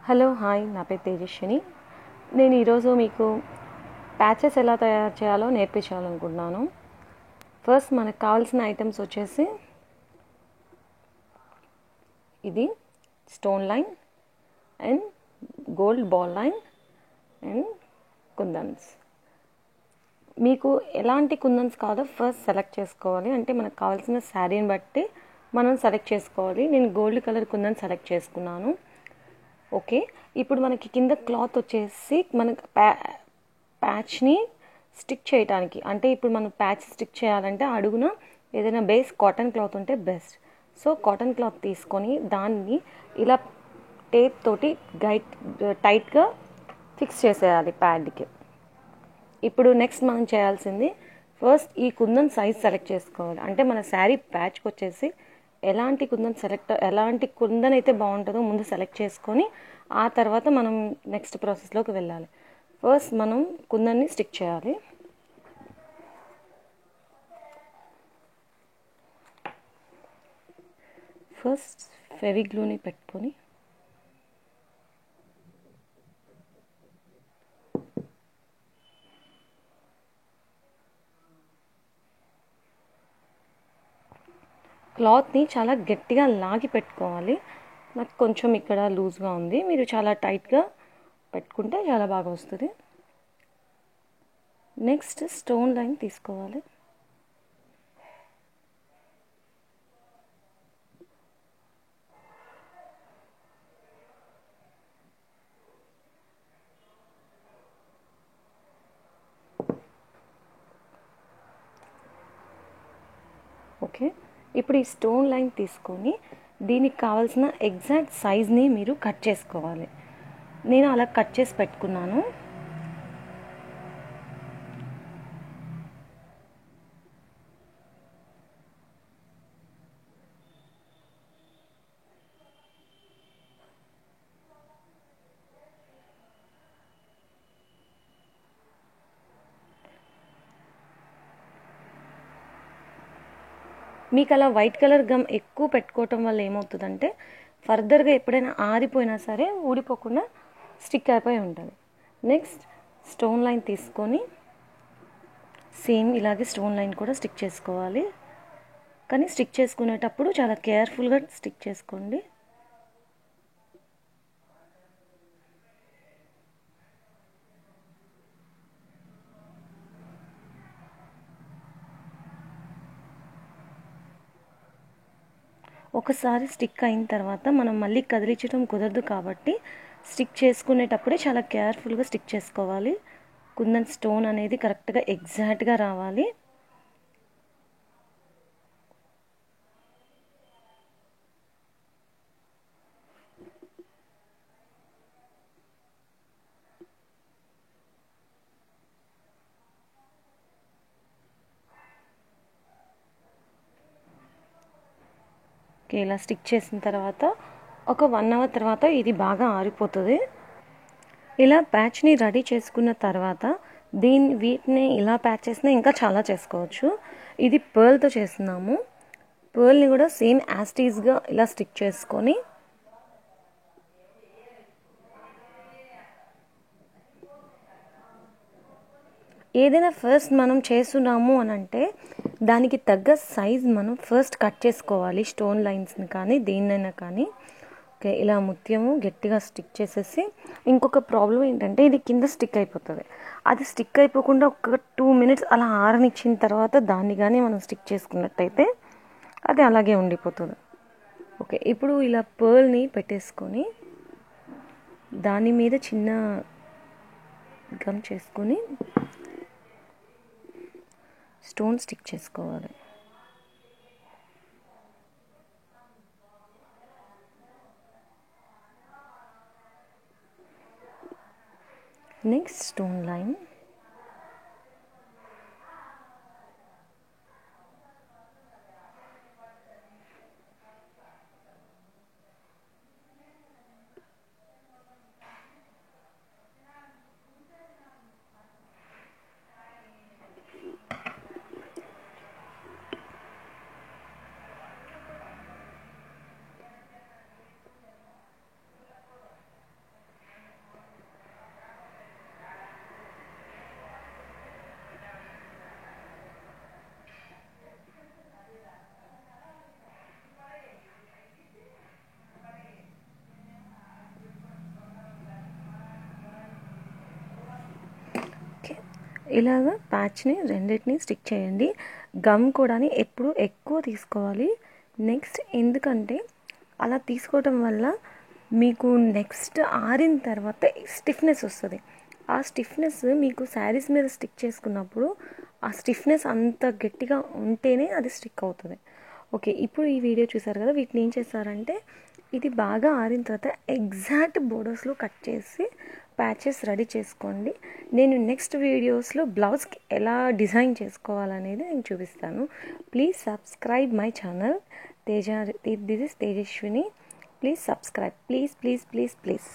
Hello hi, నా పేరు తేజస్విని. నేను ఈరోజు మీకు ప్యాచెస్ ఎలా తయారు చేయాలో నేర్పించాలనుకుంటున్నాను. ఫస్ట్ మనకు కావాల్సిన ఐటమ్స్ వచ్చేసి ఇది stone line and gold ball line and kundans. మీకు ఎలాంటి కుందన్స్ కావాలో ఫస్ట్ సెలెక్ట్ చేసుకోవాలి. అంటే మనకు కావాల్సిన శారీని బట్టి మనం సెలెక్ట్ చేసుకోవాలి. నేను గోల్డ్ కలర్ కుందన్ సెలెక్ట్ చేసుకున్నాను. ఓకే, ఇప్పుడు మనకి కింద క్లాత్ వచ్చేసి మనకి ప్యాచ్ని స్టిక్ చేయడానికి, అంటే ఇప్పుడు మనం ప్యాచ్ స్టిక్ చేయాలంటే అడుగున ఏదైనా బేస్ కాటన్ క్లాత్ ఉంటే బెస్ట్. సో కాటన్ క్లాత్ తీసుకొని దాన్ని ఇలా టేప్ తోటి టైట్గా ఫిక్స్ చేసేయాలి ప్యాడ్కి. ఇప్పుడు నెక్స్ట్ మనం చేయాల్సింది ఫస్ట్ ఈ కుందన్ సైజ్ సెలెక్ట్ చేసుకోవాలి. అంటే మన శారీ ప్యాచ్కి వచ్చేసి ఎలాంటి కుందన్ అయితే బాగుంటుందో ముందు సెలెక్ట్ చేసుకొని ఆ తర్వాత మనం నెక్స్ట్ ప్రాసెస్లోకి వెళ్ళాలి. ఫస్ట్ మనం కుందన్ని స్టిక్ చేయాలి. ఫస్ట్ ఫెవిగ్లూని పెట్టుకొని క్లాత్ని చాలా గట్టిగా లాగి పెట్టుకోవాలి. నాకు కొంచెం ఇక్కడ లూజ్గా ఉంది, మీరు చాలా టైట్గా పెట్టుకుంటే చాలా బాగా వస్తుంది. నెక్స్ట్ స్టోన్ లైన్ తీసుకోవాలి. ఓకే, ఇప్పుడు ఈ స్టోన్ లైన్ తీసుకొని దీనికి కావాల్సిన ఎగ్జాక్ట్ సైజ్ని మీరు కట్ చేసుకోవాలి. నేను అలా కట్ చేసి పెట్టుకున్నాను. మీకు అలా వైట్ కలర్ గమ్ ఎక్కువ పెట్టుకోవటం వల్ల ఏమవుతుందంటే ఫర్దర్గా ఎప్పుడైనా ఆరిపోయినా సరే ఊడిపోకుండా స్టిక్ అయిపోయి ఉంటుంది. నెక్స్ట్ స్టోన్ లైన్ తీసుకొని సేమ్ ఇలాగే స్టోన్ లైన్ కూడా స్టిక్ చేసుకోవాలి. కానీ స్టిక్ చేసుకునేటప్పుడు చాలా కేర్ఫుల్గా స్టిక్ చేసుకోండి. ఒకసారి స్టిక్ అయిన తర్వాత మనం మళ్ళీ కదిలించడం కుదరదు కాబట్టి స్టిక్ చేసుకునేటప్పుడే చాలా కేర్ఫుల్గా స్టిక్ చేసుకోవాలి. కుందన్ స్టోన్ అనేది కరెక్ట్గా ఎగ్జాక్ట్గా రావాలి. ఇలా స్టిక్ చేసిన తర్వాత ఒక 1 అవర్ తర్వాత ఇది బాగా ఆరిపోతుంది. ఇలా ప్యాచ్ని రెడీ చేసుకున్న తర్వాత వీటిని ఇలా ప్యాచ్ చేసినా ఇంకా చాలా చేసుకోవచ్చు. ఇది పర్ల్తో చేస్తున్నాము. పర్ల్ని కూడా సేమ్ యాస్టీస్గా ఇలా స్టిక్ చేసుకొని ఏదైనా ఫస్ట్ మనం చేస్తున్నాము అని అంటే దానికి తగ్గ సైజ్ మనం ఫస్ట్ కట్ చేసుకోవాలి. స్టోన్ లైన్స్ని కానీ దేన్నైనా కానీ. ఓకే, ఇలా ముత్యము గట్టిగా స్టిక్ చేసేసి ఇంకొక ప్రాబ్లం ఏంటంటే ఇది కింద స్టిక్ అయిపోతుంది. అది స్టిక్ అయిపోకుండా ఒక 2 minutes అలా ఆరనిచ్చిన తర్వాత దాన్ని కానీ మనం స్టిక్ చేసుకున్నట్టయితే అది అలాగే ఉండిపోతుంది. ఓకే, ఇప్పుడు ఇలా పర్ల్ని పెట్టేసుకొని దాని మీద చిన్న గమ్ చేసుకొని స్టోన్ స్టిక్ చేసుకోవాలి. నెక్స్ట్ స్టోన్ లైన్, ఇలాగ ప్యాచ్ని రెండింటిని స్టిక్ చేయండి. గమ్ కూడా ఎప్పుడు ఎక్కువ తీసుకోవాలి. నెక్స్ట్ ఎందుకంటే అలా తీసుకోవటం వల్ల మీకు నెక్స్ట్ ఆరిన తర్వాత స్టిఫ్నెస్ వస్తుంది. ఆ స్టిఫ్నెస్ మీకు శారీస్ మీద స్టిక్ చేసుకున్నప్పుడు ఆ స్టిఫ్నెస్ అంత గట్టిగా ఉంటేనే అది స్టిక్ అవుతుంది. ఓకే, ఇప్పుడు ఈ వీడియో చూసారు కదా, వీటిని ఏం చేస్తారంటే ఇది బాగా ఆరిన తర్వాత ఎగ్జాక్ట్ బోర్డర్స్లో కట్ చేసి ప్యాచెస్ రెడీ చేసుకోండి. నేను నెక్స్ట్ వీడియోస్లో బ్లౌజ్కి ఎలా డిజైన్ చేసుకోవాలనేది నేను చూపిస్తాను. Please subscribe my channel this is Tejaswini. Please subscribe, please please please please.